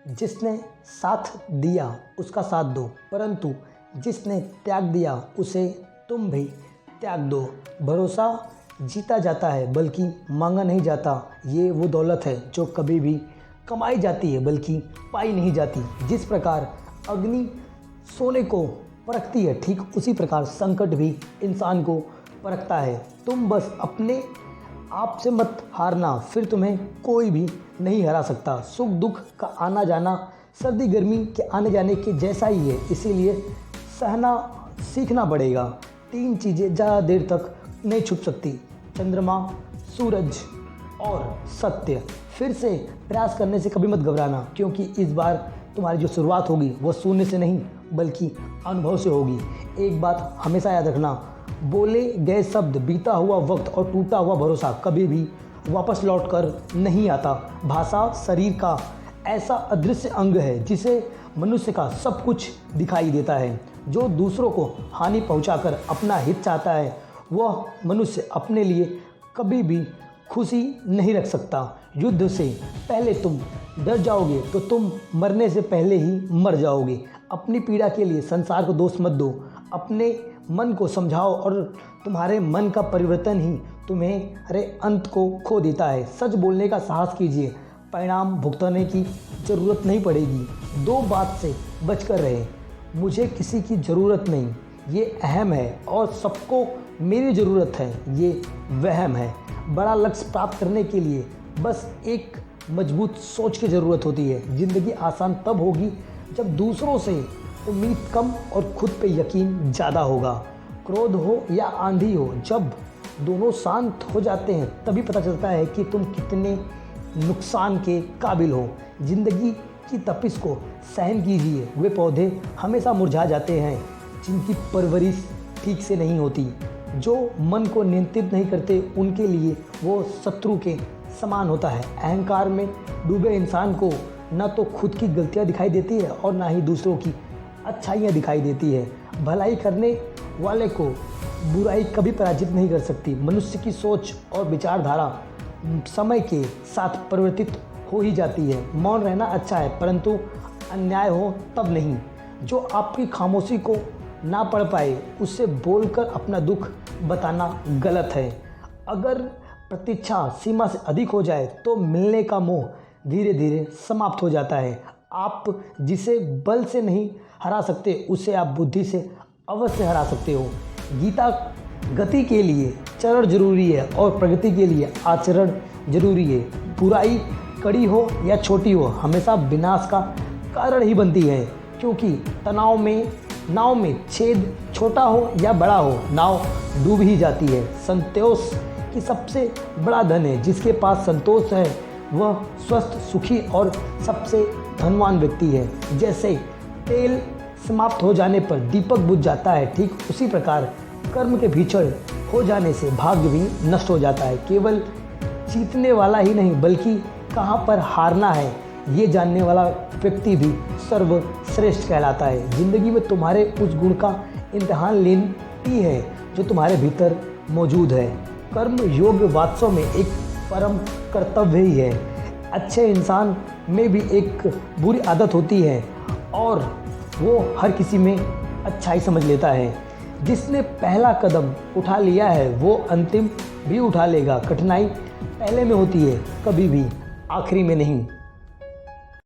जिसने साथ दिया उसका साथ दो, परंतु जिसने त्याग दिया उसे तुम भी त्याग दो। भरोसा जीता जाता है बल्कि मांगा नहीं जाता। ये वो दौलत है जो कभी भी कमाई जाती है बल्कि पाई नहीं जाती। जिस प्रकार अग्नि सोने को परखती है, ठीक उसी प्रकार संकट भी इंसान को परखता है। तुम बस अपने आप से मत हारना, फिर तुम्हें कोई भी नहीं हरा सकता। सुख दुख का आना जाना सर्दी गर्मी के आने जाने के जैसा ही है, इसीलिए सहना सीखना पड़ेगा। 3 चीज़ें ज़्यादा देर तक नहीं छुप सकती: चंद्रमा, सूरज और सत्य। फिर से प्रयास करने से कभी मत घबराना, क्योंकि इस बार तुम्हारी जो शुरुआत होगी वो शून्य से नहीं बल्कि अनुभव से होगी। एक बात हमेशा याद रखना, बोले गए शब्द, बीता हुआ वक्त और टूटा हुआ भरोसा कभी भी वापस लौट कर नहीं आता। भाषा शरीर का ऐसा अदृश्य अंग है जिसे मनुष्य का सब कुछ दिखाई देता है। जो दूसरों को हानि पहुंचाकर अपना हित चाहता है वह मनुष्य अपने लिए कभी भी खुशी नहीं रख सकता। युद्ध से पहले तुम डर जाओगे तो तुम मरने से पहले ही मर जाओगे। अपनी पीड़ा के लिए संसार को दोष मत दो, अपने मन को समझाओ और तुम्हारे मन का परिवर्तन ही तुम्हारे अंत को खो देता है। सच बोलने का साहस कीजिए, परिणाम भुगतने की ज़रूरत नहीं पड़ेगी। 2 बात से बचकर रहे, मुझे किसी की ज़रूरत नहीं, ये अहम है, और सबको मेरी ज़रूरत है, ये वहम है। बड़ा लक्ष्य प्राप्त करने के लिए बस एक मजबूत सोच की ज़रूरत होती है। ज़िंदगी आसान तब होगी जब दूसरों से उम्मीद कम और खुद पे यकीन ज़्यादा होगा। क्रोध हो या आंधी हो, जब दोनों शांत हो जाते हैं तभी पता चलता है कि तुम कितने नुकसान के काबिल हो। ज़िंदगी की तपिश को सहन कीजिए। वे पौधे हमेशा मुरझा जाते हैं जिनकी परवरिश ठीक से नहीं होती। जो मन को नियंत्रित नहीं करते उनके लिए वो शत्रु के समान होता है। अहंकार में डूबे इंसान को न तो खुद की गलतियां दिखाई देती है और ना ही दूसरों की अच्छाइयाँ दिखाई देती है। भलाई करने वाले को बुराई कभी पराजित नहीं कर सकती। मनुष्य की सोच और विचारधारा समय के साथ परिवर्तित हो ही जाती है। मौन रहना अच्छा है, परंतु अन्याय हो तब नहीं। जो आपकी खामोशी को ना पढ़ पाए उससे बोलकर अपना दुख बताना गलत है। अगर प्रतीक्षा सीमा से अधिक हो जाए तो मिलने का मोह धीरे धीरे समाप्त हो जाता है। आप जिसे बल से नहीं हरा सकते उसे आप बुद्धि से अवश्य हरा सकते हो। गीता गति के लिए चरण जरूरी है और प्रगति के लिए आचरण जरूरी है। बुराई कड़ी हो या छोटी हो हमेशा विनाश का कारण ही बनती है, क्योंकि नाव में छेद छोटा हो या बड़ा हो, नाव डूब ही जाती है। संतोष की सबसे बड़ा धन है। जिसके पास संतोष है वह स्वस्थ, सुखी और सबसे धनवान व्यक्ति है। जैसे तेल समाप्त हो जाने पर दीपक बुझ जाता है, ठीक उसी प्रकार कर्म के भीषण हो जाने से भाग्य भी नष्ट हो जाता है। केवल जीतने वाला ही नहीं बल्कि कहाँ पर हारना है ये जानने वाला व्यक्ति भी सर्वश्रेष्ठ कहलाता है। ज़िंदगी में तुम्हारे उस गुण का इम्तिहान लेती है जो तुम्हारे भीतर मौजूद है। कर्म योग वास्तव में एक परम कर्तव्य ही है। अच्छे इंसान में भी एक बुरी आदत होती है और वो हर किसी में अच्छाई समझ लेता है। जिसने पहला कदम उठा लिया है वो अंतिम भी उठा लेगा। कठिनाई पहले में होती है, कभी भी आखिरी में नहीं।